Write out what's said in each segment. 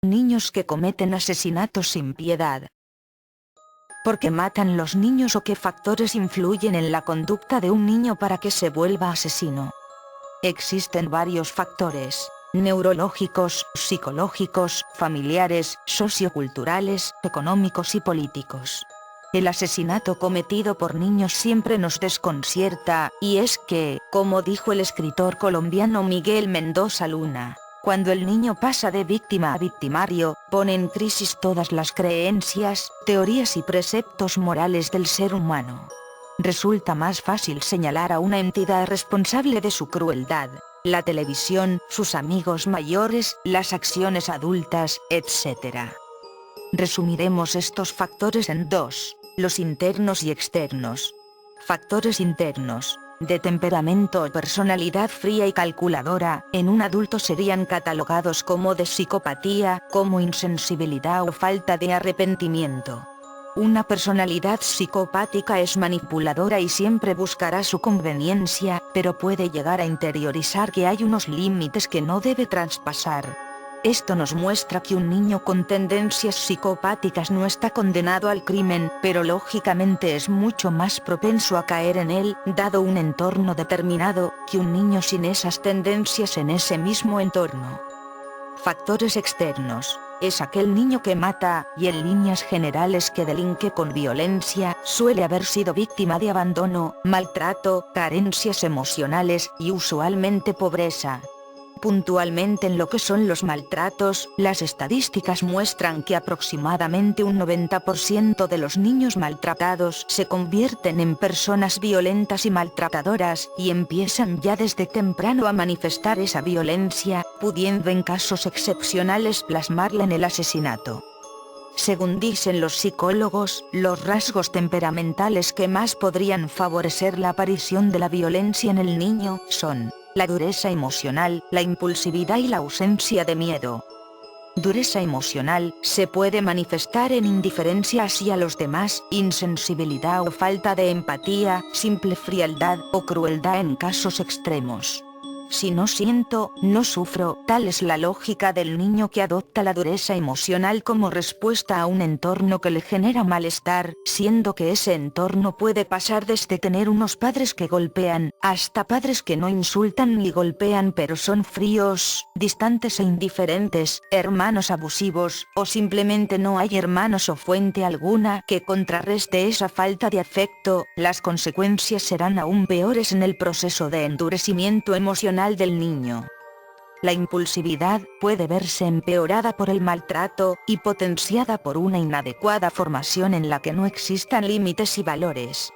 Niños que cometen asesinatos sin piedad. ¿Por qué matan los niños o qué factores influyen en la conducta de un niño para que se vuelva asesino? Existen varios factores: neurológicos, psicológicos, familiares, socioculturales, económicos y políticos. El asesinato cometido por niños siempre nos desconcierta, y es que, como dijo el escritor colombiano Miguel Mendoza Luna, cuando el niño pasa de víctima a victimario, pone en crisis todas las creencias, teorías y preceptos morales del ser humano. Resulta más fácil señalar a una entidad responsable de su crueldad: la televisión, sus amigos mayores, las acciones adultas, etc. Resumiremos estos factores en dos: los internos y externos. Factores internos: de temperamento o personalidad fría y calculadora, en un adulto serían catalogados como de psicopatía, como insensibilidad o falta de arrepentimiento. Una personalidad psicopática es manipuladora y siempre buscará su conveniencia, pero puede llegar a interiorizar que hay unos límites que no debe traspasar. Esto nos muestra que un niño con tendencias psicopáticas no está condenado al crimen, pero lógicamente es mucho más propenso a caer en él, dado un entorno determinado, que un niño sin esas tendencias en ese mismo entorno. Factores externos: es aquel niño que mata, y en líneas generales que delinque con violencia, suele haber sido víctima de abandono, maltrato, carencias emocionales, y usualmente pobreza. Puntualmente en lo que son los maltratos, las estadísticas muestran que aproximadamente un 90% de los niños maltratados se convierten en personas violentas y maltratadoras, y empiezan ya desde temprano a manifestar esa violencia, pudiendo en casos excepcionales plasmarla en el asesinato. Según dicen los psicólogos, los rasgos temperamentales que más podrían favorecer la aparición de la violencia en el niño son la dureza emocional, la impulsividad y la ausencia de miedo. Dureza emocional se puede manifestar en indiferencia hacia los demás, insensibilidad o falta de empatía, simple frialdad o crueldad en casos extremos. Si no siento, no sufro. Tal es la lógica del niño que adopta la dureza emocional como respuesta a un entorno que le genera malestar, siendo que ese entorno puede pasar desde tener unos padres que golpean, hasta padres que no insultan ni golpean pero son fríos, distantes e indiferentes, hermanos abusivos, o simplemente no hay hermanos o fuente alguna que contrarreste esa falta de afecto. Las consecuencias serán aún peores en el proceso de endurecimiento emocional del niño. La impulsividad puede verse empeorada por el maltrato, y potenciada por una inadecuada formación en la que no existan límites y valores.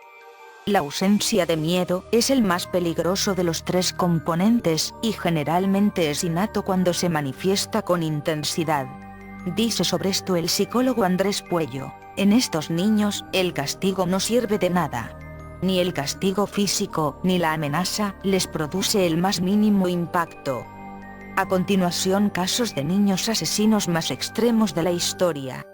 La ausencia de miedo es el más peligroso de los tres componentes, y generalmente es innato cuando se manifiesta con intensidad. Dice sobre esto el psicólogo Andrés Puello: en estos niños, el castigo no sirve de nada. Ni el castigo físico, ni la amenaza, les produce el más mínimo impacto. A continuación, casos de niños asesinos más extremos de la historia.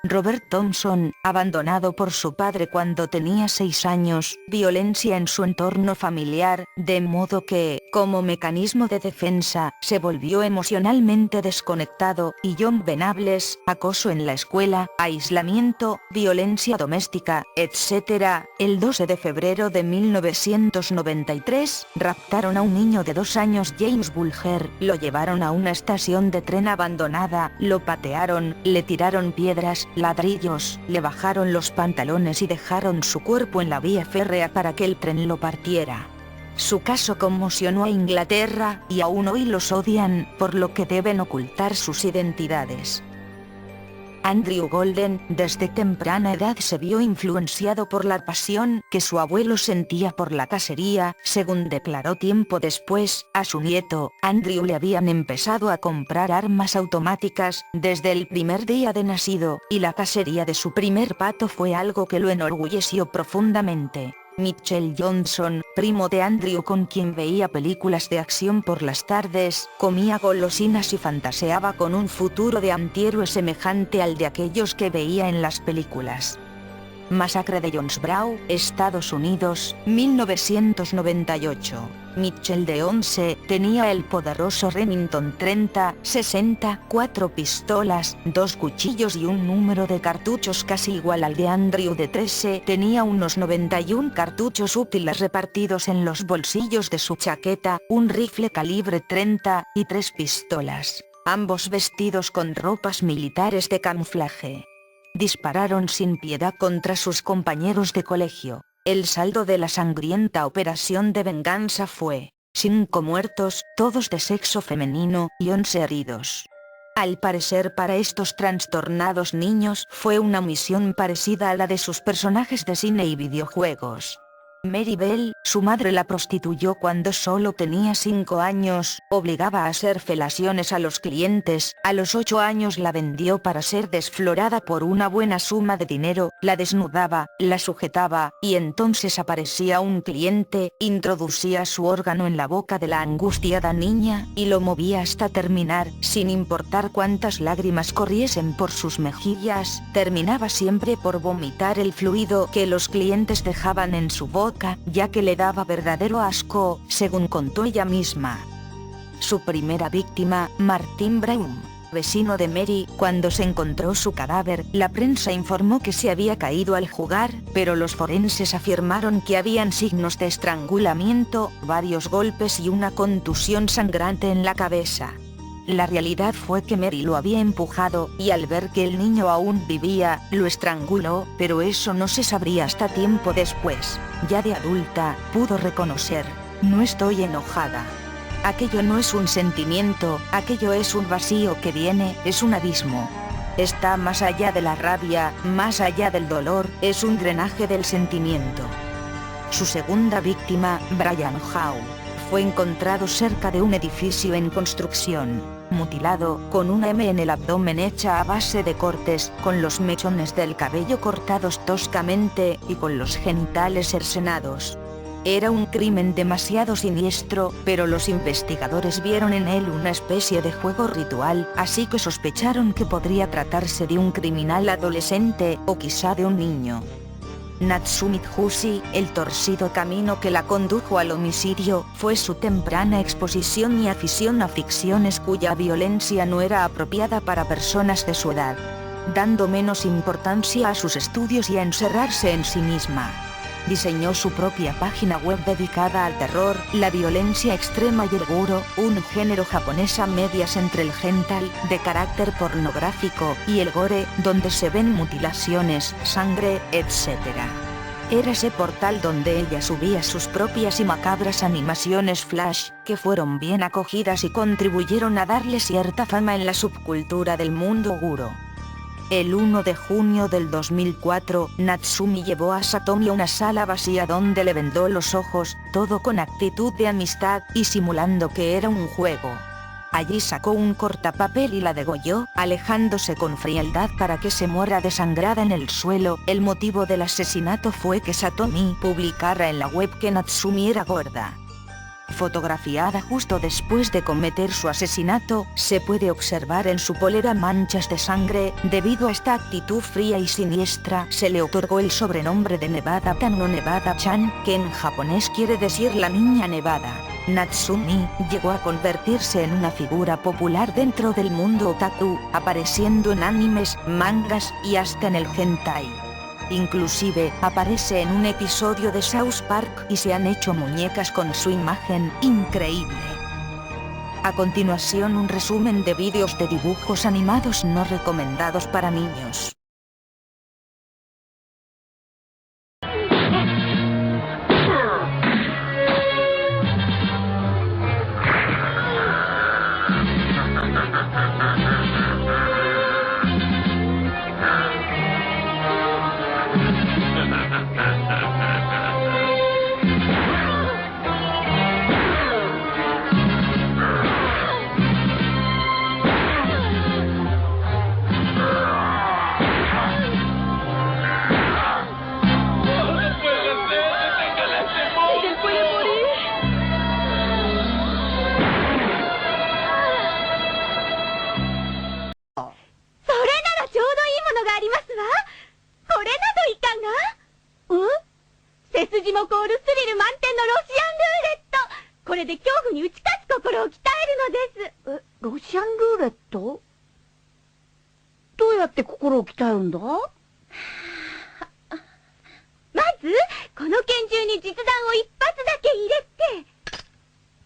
Robert Thompson, abandonado por su padre cuando tenía 6 años, violencia en su entorno familiar, de modo que, como mecanismo de defensa, se volvió emocionalmente desconectado, y John Venables, acoso en la escuela, aislamiento, violencia doméstica, etc. El 12 de febrero de 1993, raptaron a un niño de 2 años, James Bulger, lo llevaron a una estación de tren abandonada, lo patearon, le tiraron piedras, ladrillos, le bajaron los pantalones y dejaron su cuerpo en la vía férrea para que el tren lo partiera. Su caso conmocionó a Inglaterra, y aún hoy los odian, por lo que deben ocultar sus identidades. Andrew Golden, desde temprana edad se vio influenciado por la pasión que su abuelo sentía por la cacería. Según declaró tiempo después, a su nieto, Andrew le habían empezado a comprar armas automáticas desde el primer día de nacido, y la cacería de su primer pato fue algo que lo enorgulleció profundamente. Mitchell Johnson, primo de Andrew con quien veía películas de acción por las tardes, comía golosinas y fantaseaba con un futuro de antihéroe semejante al de aquellos que veía en las películas. Masacre de Jonesboro, Estados Unidos, 1998. Mitchell de 11 tenía el poderoso Remington 30-60, 4 pistolas, 2 cuchillos y un número de cartuchos casi igual al de Andrew de 13. Tenía unos 91 cartuchos útiles repartidos en los bolsillos de su chaqueta, un rifle calibre 30 y 3 pistolas, ambos vestidos con ropas militares de camuflaje. Dispararon sin piedad contra sus compañeros de colegio. El saldo de la sangrienta operación de venganza fue 5 muertos, todos de sexo femenino, y 11 heridos. Al parecer para estos trastornados niños fue una misión parecida a la de sus personajes de cine y videojuegos. Mary Bell, su madre la prostituyó cuando solo tenía 5 años, obligaba a hacer felaciones a los clientes, a los 8 años la vendió para ser desflorada por una buena suma de dinero, la desnudaba, la sujetaba, y entonces aparecía un cliente, introducía su órgano en la boca de la angustiada niña, y lo movía hasta terminar, sin importar cuántas lágrimas corriesen por sus mejillas, terminaba siempre por vomitar el fluido que los clientes dejaban en su boca, ya que le daba verdadero asco, según contó ella misma. Su primera víctima, Martin Brown, vecino de Mary, cuando se encontró su cadáver, la prensa informó que se había caído al jugar, pero los forenses afirmaron que habían signos de estrangulamiento, varios golpes y una contusión sangrante en la cabeza. La realidad fue que Mary lo había empujado, y al ver que el niño aún vivía, lo estranguló, pero eso no se sabría hasta tiempo después. Ya de adulta, pudo reconocer: no estoy enojada. Aquello no es un sentimiento, aquello es un vacío que viene, es un abismo. Está más allá de la rabia, más allá del dolor, es un drenaje del sentimiento. Su segunda víctima, Brian Howe, fue encontrado cerca de un edificio en construcción, mutilado, con una M en el abdomen hecha a base de cortes, con los mechones del cabello cortados toscamente y con los genitales cercenados. Era un crimen demasiado siniestro, pero los investigadores vieron en él una especie de juego ritual, así que sospecharon que podría tratarse de un criminal adolescente, o quizá de un niño. Natsumi Tsuji, el torcido camino que la condujo al homicidio, fue su temprana exposición y afición a ficciones cuya violencia no era apropiada para personas de su edad, dando menos importancia a sus estudios y a encerrarse en sí misma. Diseñó su propia página web dedicada al terror, la violencia extrema y el guro, un género japonés a medias entre el hentai, de carácter pornográfico, y el gore, donde se ven mutilaciones, sangre, etc. Era ese portal donde ella subía sus propias y macabras animaciones flash, que fueron bien acogidas y contribuyeron a darle cierta fama en la subcultura del mundo guro. El 1 de junio del 2004, Natsumi llevó a Satomi a una sala vacía donde le vendó los ojos, todo con actitud de amistad y simulando que era un juego. Allí sacó un cortapapel y la degolló, alejándose con frialdad para que se muera desangrada en el suelo. El motivo del asesinato fue que Satomi publicara en la web que Natsumi era gorda. Fotografiada justo después de cometer su asesinato, se puede observar en su polera manchas de sangre. Debido a esta actitud fría y siniestra, se le otorgó el sobrenombre de Nevada-tan o Nevada-chan, que en japonés quiere decir la niña nevada. Natsumi llegó a convertirse en una figura popular dentro del mundo otaku, apareciendo en animes, mangas y hasta en el hentai. Inclusive, aparece en un episodio de South Park y se han hecho muñecas con su imagen. Increíble. A continuación, un resumen de vídeos de dibujos animados no recomendados para niños. な。背筋も凍るスリル満点のロシアンルーレット。これで恐怖に打ち勝つ心を鍛えるのです。ロシアンルーレット？どうやって心を鍛えるんだ？まず、この拳銃に実弾を一発だけ入れて、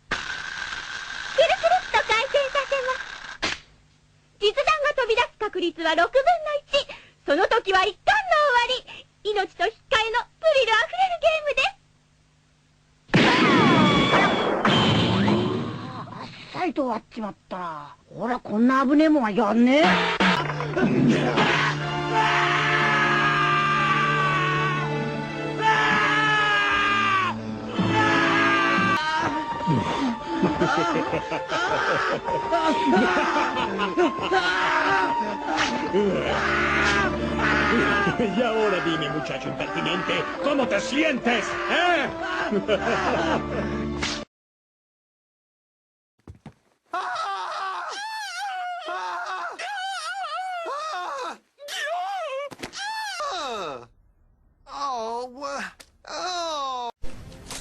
くるくるっと回転させます。実弾が飛び出す確率は6分の1。その時は一巻の終わり。命と引き換えのスリルあふれるゲームです。あっさりと終わっちまったな。ほら、こんな危ねえもんはやんねえ。Y ahora dime, muchacho impertinente, ¿cómo te sientes? ¿Eh?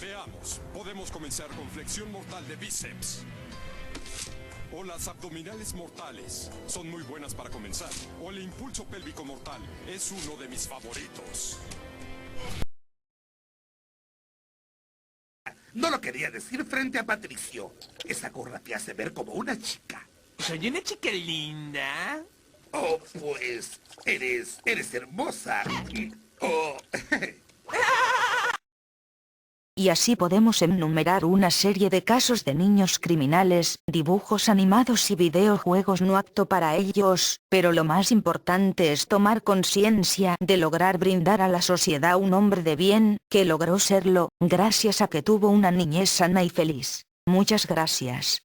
Veamos, podemos comenzar con flexión mortal de bíceps. O las abdominales mortales. Son muy buenas para comenzar. O el impulso pélvico mortal. Es uno de mis favoritos. No lo quería decir frente a Patricio. Esa gorra te hace ver como una chica. Soy una chica linda. Oh, pues, eres hermosa. Oh, Y así podemos enumerar una serie de casos de niños criminales, dibujos animados y videojuegos no apto para ellos, pero lo más importante es tomar conciencia de lograr brindar a la sociedad un hombre de bien, que logró serlo, gracias a que tuvo una niñez sana y feliz. Muchas gracias.